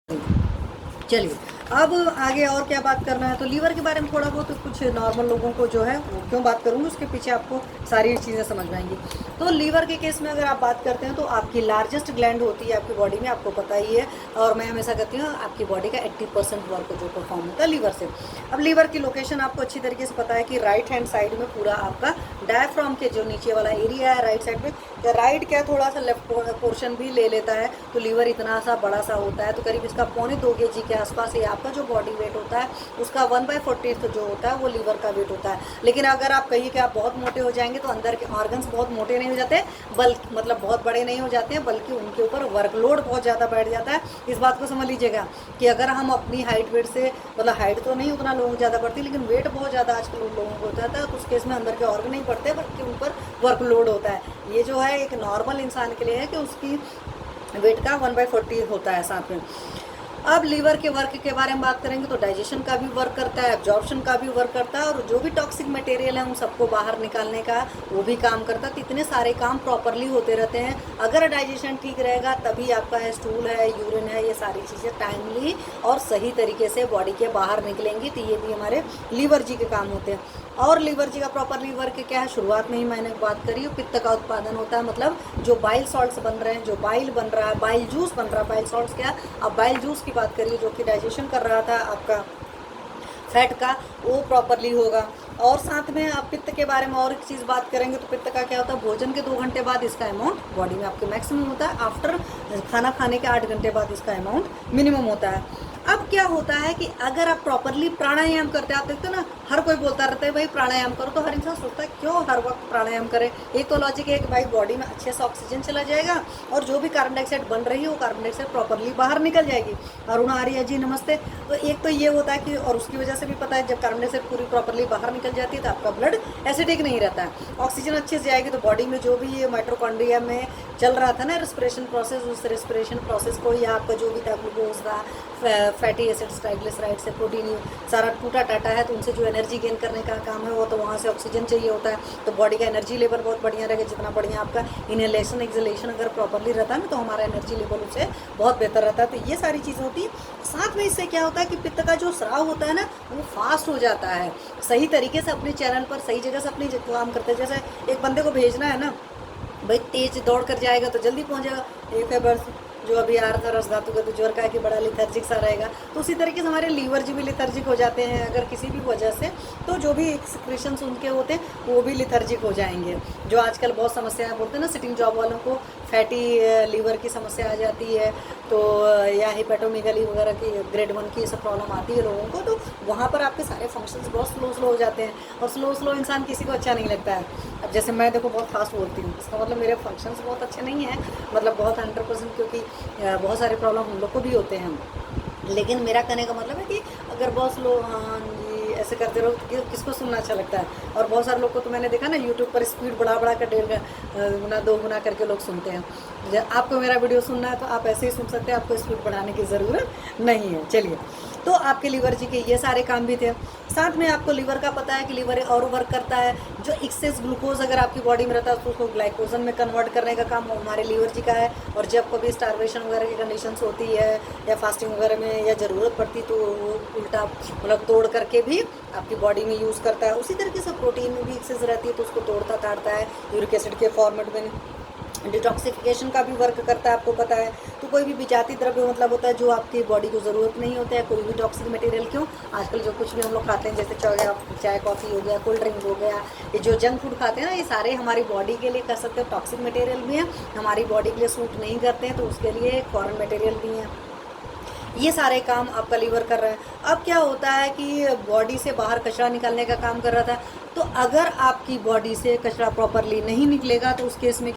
चलिए, अब आगे और क्या बात करना है। तो लीवर के बारे में थोड़ा बहुत कुछ नॉर्मल लोगों को जो है वो क्यों बात करूँगी, उसके पीछे आपको सारी चीज़ें समझ में आएंगी। तो लीवर के केस में अगर आप बात करते हैं तो आपकी लार्जेस्ट ग्लैंड होती है आपकी बॉडी में, आपको पता ही है। और मैं हमेशा कहती हूँ आपकी बॉडी का 80% वर्क जो परफॉर्म होता है लीवर से। अब लीवर की लोकेशन आपको अच्छी तरीके से पता है कि राइट हैंड साइड में पूरा आपका डायफ्राम के जो नीचे वाला एरिया है राइट साइड में, या राइट क्या थोड़ा सा लेफ्ट पोर्शन भी ले लेता है। तो लीवर इतना सा बड़ा सा होता है, तो करीब इसका 2.25 kg के आसपास ये आपका जो बॉडी वेट होता है उसका 1/40 जो होता है वो लीवर का वेट होता है। लेकिन अगर आप कहिए कि आप बहुत मोटे हो जाएंगे तो अंदर के ऑर्गन्स बहुत मोटे नहीं हो जाते, बल्कि मतलब बहुत बड़े नहीं हो जाते हैं, बल्कि उनके ऊपर वर्कलोड बहुत ज़्यादा बैठ जाता है। इस बात को समझ लीजिएगा कि अगर हम अपनी हाइट वेट से, मतलब हाइट तो नहीं उतना लोगों को ज़्यादा पड़ती, लेकिन वेट बहुत ज़्यादा आजकल लोगों को हो जाता है, तो उस केस में अंदर के ऑर्गन नहीं पड़ते बल्कि उन पर वर्कलोड होता है। ये जो है एक नॉर्मल इंसान के लिए है कि उसकी वेट का 1/40 होता है साथ में। अब लीवर के वर्क के बारे में बात करेंगे तो डाइजेशन का भी वर्क करता है, एब्जॉर्प्शन का भी वर्क करता है, और जो भी टॉक्सिक मटेरियल है उन सबको बाहर निकालने का वो भी काम करता है। तो इतने सारे काम प्रॉपरली होते रहते हैं। अगर डाइजेशन ठीक रहेगा तभी आपका स्टूल है, यूरिन है, ये सारी चीज़ें टाइमली और सही तरीके से बॉडी के बाहर निकलेंगी। तो ये भी हमारे लीवर जी के काम होते हैं। और लीवर जी का प्रॉपरली वर्क क्या है, शुरुआत में ही मैंने बात करी, पित्त का उत्पादन होता है। मतलब जो बाइल सॉल्ट्स बन रहे हैं, जो बाइल बन रहा है, बाइल जूस बन रहा है। बाइल सॉल्ट्स क्या, अब बाइल जूस की बात करिए जो कि डाइजेशन कर रहा था आपका फैट का, वो प्रॉपरली होगा। और साथ में आप पित्त के बारे में और एक चीज़ बात करेंगे तो पित्त का क्या होता है, भोजन के 2 घंटे बाद इसका अमाउंट बॉडी में आपके मैक्सिमम होता है। आफ्टर खाना खाने के 8 घंटे बाद इसका अमाउंट मिनिमम होता है। अब क्या होता है कि अगर आप प्रॉपरली प्राणायाम करते हैं, आप देखते हो ना हर कोई बोलता रहता है भाई प्राणायाम करो, तो हर इंसान सोचता है क्यों हर वक्त प्राणायाम करें। एक तो लॉजिक है कि भाई बॉडी में अच्छे से ऑक्सीजन चला जाएगा और जो भी कार्बन डाइऑक्साइड बन रही है वो कार्बन डाइऑक्साइड प्रॉपरली बाहर निकल जाएगी। अरुणा आर्य जी नमस्ते। तो एक तो ये होता है कि, और उसकी वजह से भी पता है जब कार्बन डाइऑक्साइड पूरी प्रॉपरली बाहर निकल जाती है तो आपका ब्लड एसिडिक नहीं रहता है, ऑक्सीजन अच्छे से जाएगी। तो बॉडी में जो भी ये माइटोकॉन्ड्रिया में चल रहा था ना रेस्पिरेशन प्रोसेस, उस रेस्पिरेशन प्रोसेस को या आपका जो भी था ग्लूकोज था, फैटी एसिड्स, ट्राइग्लिसराइड्स से, प्रोटीन सारा टूटा टाटा है, तो उनसे जो एनर्जी गेन करने का काम है वो तो वहाँ से ऑक्सीजन चाहिए होता है। तो बॉडी का एनर्जी लेवल बहुत बढ़िया रहेगा। जितना बढ़िया आपका इनहेलेशन एक्सहेलेशन अगर प्रॉपरली रहता है ना तो हमारा एनर्जी लेवल उससे बहुत बेहतर रहता है। तो ये सारी चीज़ें होती है। साथ में इससे क्या होता है कि पित्त का जो स्राव होता है ना वो फास्ट हो जाता है, सही तरीके से अपने चैनल पर सही जगह से अपनी काम करते हैं। जैसे एक बंदे को भेजना है ना भाई, तेज दौड़ कर जाएगा तो जल्दी पहुंचेगा। एक है बस जो अभी आ रहा था रस धातु का तो ज्वर का कि बड़ा लिथर्जिक सा रहेगा, तो उसी तरीके से हमारे लीवर जी भी लिथर्जिक हो जाते हैं अगर किसी भी वजह से। तो जो भी एक्सक्रीशंस उनके होते हैं वो भी लिथर्जिक हो जाएंगे। जो आजकल बहुत समस्याएं बोलते हैं ना, सिटिंग जॉब वालों को फैटी लीवर की समस्या आ जाती है, तो या हिपेटोमेगाली वगैरह की ग्रेड 1 की ये सब प्रॉब्लम आती है लोगों को, तो वहाँ पर आपके सारे फंक्शंस बहुत स्लो हो जाते हैं। और स्लो इंसान किसी को अच्छा नहीं लगता है। अब जैसे मैं देखो बहुत फास्ट बोलती हूँ, इसका मतलब मेरे फंक्शंस बहुत अच्छे नहीं हैं, मतलब बहुत 100%, क्योंकि बहुत सारे प्रॉब्लम हम लोग को भी होते हैं। लेकिन मेरा कहने का मतलब है कि अगर बहुत स्लो हाँ जी ऐसे करते रहो तो किसको सुनना अच्छा लगता है। और बहुत सारे लोग को तो मैंने देखा ना यूट्यूब पर स्पीड बढ़ा कर 1.5 गुना 2 गुना करके लोग सुनते हैं। आपको मेरा वीडियो सुनना है तो आप ऐसे ही सुन सकते हैं, आपको स्पीड बढ़ाने की ज़रूरत नहीं है। चलिए, तो आपके लीवर जी के ये सारे काम भी थे। साथ में आपको लीवर का पता है कि लीवर और वर्क करता है, जो एक्सेस ग्लूकोज अगर आपकी बॉडी में रहता है तो उसको ग्लाइकोजन में कन्वर्ट करने का काम हमारे लीवर जी का है। और जब कभी स्टारवेशन वगैरह की कंडीशंस होती है या फास्टिंग वगैरह में या ज़रूरत पड़ती तो वो उल्टा मतलब तोड़ करके भी आपकी बॉडी में यूज़ करता है। उसी तरीके से प्रोटीन में भी एक्सेस रहती है तो उसको तोड़ता ताड़ता है यूरिक एसिड के फॉर्मेट में। डिटॉक्सिफिकेशन का भी वर्क करता है, आपको पता है। तो कोई भी विजाती द्रव्य मतलब होता है जो आपकी बॉडी को ज़रूरत नहीं होता है, कोई भी टॉक्सिक मटेरियल, क्यों आजकल जो कुछ भी हम लोग खाते हैं जैसे चाय कॉफ़ी हो गया, कोल्ड ड्रिंक हो गया, ये जो जंक फूड खाते हैं ना, ये सारे हमारी बॉडी के लिए कर सकते हैं टॉक्सिक मटेरियल भी हैं, हमारी बॉडी के लिए सूट नहीं करते हैं, तो उसके लिए फॉरेन मटेरियल भी हैं। ये सारे काम आपका लीवर कर रहा है। अब क्या होता है कि बॉडी से बाहर कचरा निकालने का काम कर रहा था, तो अगर आपकी बॉडी से कचरा प्रॉपरली नहीं निकलेगा तो उस केस में